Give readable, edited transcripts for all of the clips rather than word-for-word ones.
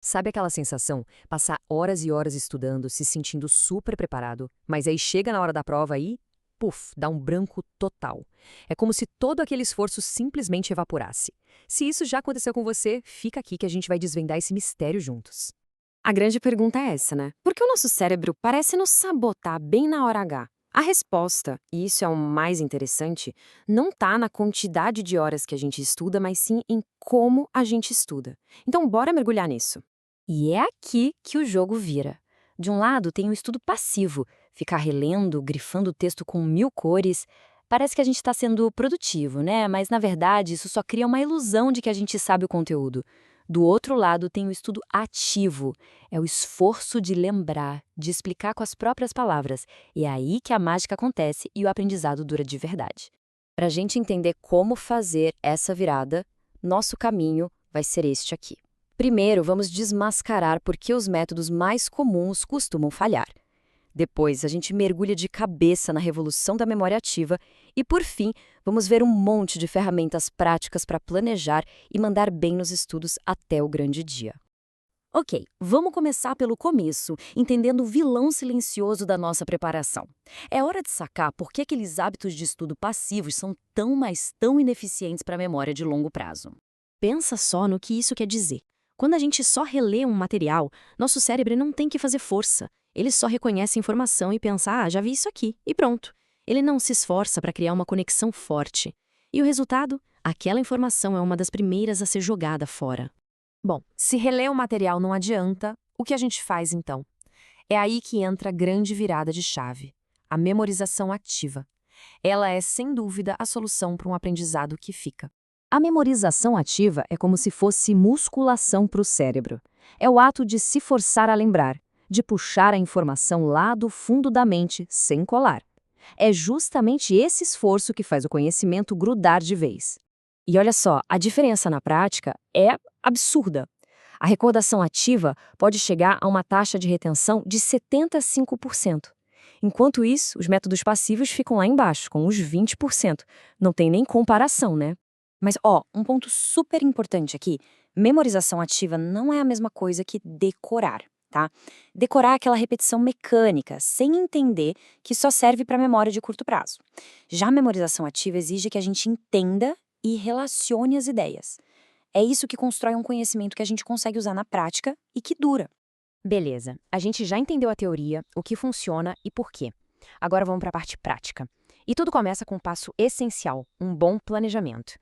Sabe aquela sensação? Passar horas e horas estudando, se sentindo super preparado, mas aí chega na hora da prova e, puf, dá um branco total. É como se todo aquele esforço simplesmente evaporasse. Se isso já aconteceu com você, fica aqui que a gente vai desvendar esse mistério juntos. A grande pergunta é essa, né? Por que o nosso cérebro parece nos sabotar bem na hora H? A resposta, e isso é o mais interessante, não está na quantidade de horas que a gente estuda, mas sim em como a gente estuda. Então, bora mergulhar nisso. E é aqui que o jogo vira. De um lado, tem o estudo passivo, ficar relendo, grifando o texto com 1000 cores. Parece que a gente está sendo produtivo, né? Mas, na verdade, isso só cria uma ilusão de que a gente sabe o conteúdo. Do outro lado, tem o estudo ativo. É o esforço de lembrar, de explicar com as próprias palavras. E é aí que a mágica acontece e o aprendizado dura de verdade. Para a gente entender como fazer essa virada, nosso caminho vai ser este aqui. Primeiro, vamos desmascarar por que os métodos mais comuns costumam falhar. Depois, a gente mergulha de cabeça na revolução da memória ativa e, por fim, vamos ver um monte de ferramentas práticas para planejar e mandar bem nos estudos até o grande dia. Ok, vamos começar pelo começo, entendendo o vilão silencioso da nossa preparação. É hora de sacar por que aqueles hábitos de estudo passivos são tão, mas tão ineficientes para a memória de longo prazo. Pensa só no que isso quer dizer. Quando a gente só relê um material, nosso cérebro não tem que fazer força. Ele só reconhece a informação e pensa, já vi isso aqui, e pronto. Ele não se esforça para criar uma conexão forte. E o resultado? Aquela informação é uma das primeiras a ser jogada fora. Bom, se reler o material não adianta, o que a gente faz então? É aí que entra a grande virada de chave, a memorização ativa. Ela é, sem dúvida, a solução para um aprendizado que fica. A memorização ativa é como se fosse musculação para o cérebro. É o ato de se forçar a lembrar, de puxar a informação lá do fundo da mente, sem colar. É justamente esse esforço que faz o conhecimento grudar de vez. E olha só, a diferença na prática é absurda. A recordação ativa pode chegar a uma taxa de retenção de 75%. Enquanto isso, os métodos passivos ficam lá embaixo, com os 20%. Não tem nem comparação, né? Mas, um ponto super importante aqui, memorização ativa não é a mesma coisa que decorar, tá? Decorar é aquela repetição mecânica, sem entender que só serve para memória de curto prazo. Já a memorização ativa exige que a gente entenda e relacione as ideias. É isso que constrói um conhecimento que a gente consegue usar na prática e que dura. Beleza, a gente já entendeu a teoria, o que funciona e por quê. Agora vamos para a parte prática. E tudo começa com um passo essencial, um bom planejamento.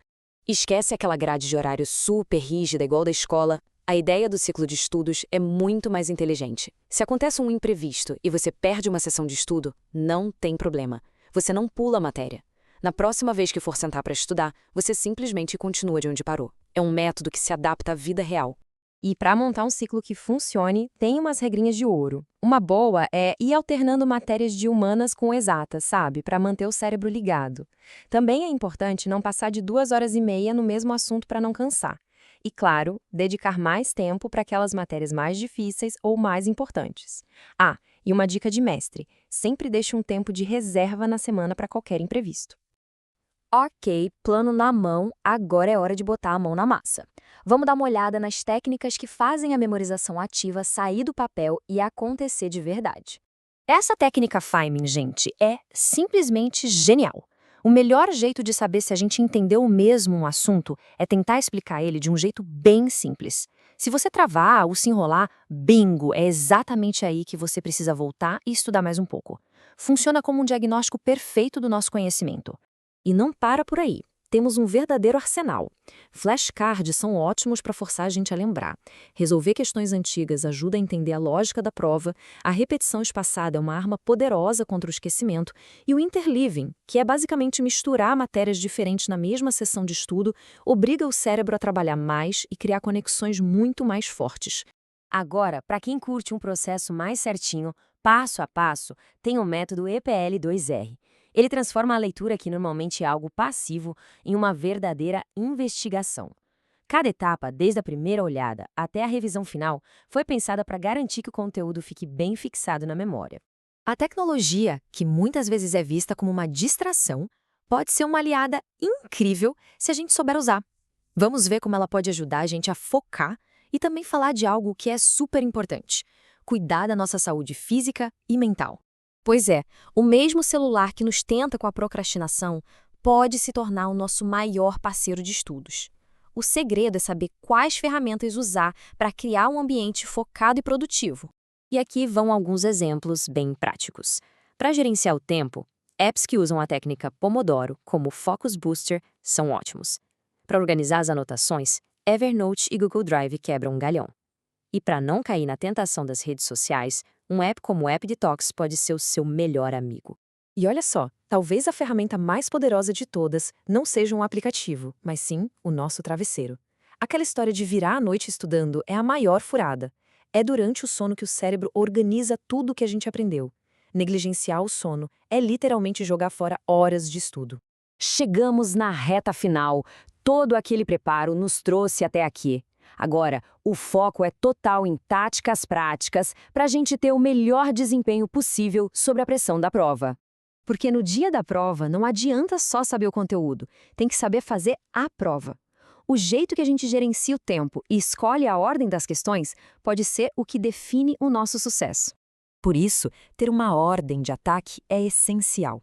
Esquece aquela grade de horário super rígida igual da escola. A ideia do ciclo de estudos é muito mais inteligente. Se acontece um imprevisto e você perde uma sessão de estudo, não tem problema. Você não pula a matéria. Na próxima vez que for sentar para estudar, você simplesmente continua de onde parou. É um método que se adapta à vida real. E para montar um ciclo que funcione, tem umas regrinhas de ouro. Uma boa é ir alternando matérias de humanas com exatas, sabe? Para manter o cérebro ligado. Também é importante não passar de 2 horas e meia no mesmo assunto para não cansar. E, claro, dedicar mais tempo para aquelas matérias mais difíceis ou mais importantes. E uma dica de mestre: sempre deixe um tempo de reserva na semana para qualquer imprevisto. Ok, plano na mão, agora é hora de botar a mão na massa. Vamos dar uma olhada nas técnicas que fazem a memorização ativa sair do papel e acontecer de verdade. Essa técnica Feynman, gente, é simplesmente genial. O melhor jeito de saber se a gente entendeu mesmo um assunto é tentar explicar ele de um jeito bem simples. Se você travar ou se enrolar, bingo, é exatamente aí que você precisa voltar e estudar mais um pouco. Funciona como um diagnóstico perfeito do nosso conhecimento. E não para por aí. Temos um verdadeiro arsenal. Flashcards são ótimos para forçar a gente a lembrar. Resolver questões antigas ajuda a entender a lógica da prova. A repetição espaçada é uma arma poderosa contra o esquecimento. E o interleaving, que é basicamente misturar matérias diferentes na mesma sessão de estudo, obriga o cérebro a trabalhar mais e criar conexões muito mais fortes. Agora, para quem curte um processo mais certinho, passo a passo, tem o método EPL2R. Ele transforma a leitura, que normalmente é algo passivo, em uma verdadeira investigação. Cada etapa, desde a primeira olhada até a revisão final, foi pensada para garantir que o conteúdo fique bem fixado na memória. A tecnologia, que muitas vezes é vista como uma distração, pode ser uma aliada incrível se a gente souber usar. Vamos ver como ela pode ajudar a gente a focar E também falar de algo que é super importante: cuidar da nossa saúde física e mental. Pois é, o mesmo celular que nos tenta com a procrastinação pode se tornar o nosso maior parceiro de estudos. O segredo é saber quais ferramentas usar para criar um ambiente focado e produtivo. E aqui vão alguns exemplos bem práticos. Para gerenciar o tempo, apps que usam a técnica Pomodoro, como o Focus Booster, são ótimos. Para organizar as anotações, Evernote e Google Drive quebram um galhão. E para não cair na tentação das redes sociais, um app como o App Detox pode ser o seu melhor amigo. E olha só, talvez a ferramenta mais poderosa de todas não seja um aplicativo, mas sim o nosso travesseiro. Aquela história de virar a noite estudando é a maior furada. É durante o sono que o cérebro organiza tudo o que a gente aprendeu. Negligenciar o sono é literalmente jogar fora horas de estudo. Chegamos na reta final. Todo aquele preparo nos trouxe até aqui. Agora, o foco é total em táticas práticas para a gente ter o melhor desempenho possível sob a pressão da prova. Porque no dia da prova não adianta só saber o conteúdo, tem que saber fazer a prova. O jeito que a gente gerencia o tempo e escolhe a ordem das questões pode ser o que define o nosso sucesso. Por isso, ter uma ordem de ataque é essencial.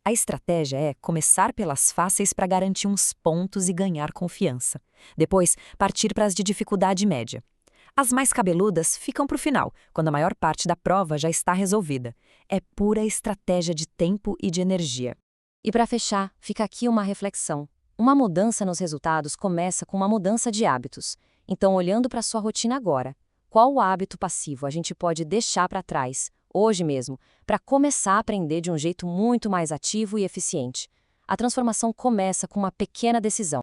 A estratégia é começar pelas fáceis para garantir uns pontos e ganhar confiança. Depois, partir para as de dificuldade média. As mais cabeludas ficam para o final, quando a maior parte da prova já está resolvida. É pura estratégia de tempo e de energia. E para fechar, fica aqui uma reflexão. Uma mudança nos resultados começa com uma mudança de hábitos. Então, olhando para a sua rotina agora, qual o hábito passivo a gente pode deixar para trás, hoje mesmo, para começar a aprender de um jeito muito mais ativo e eficiente? A transformação começa com uma pequena decisão.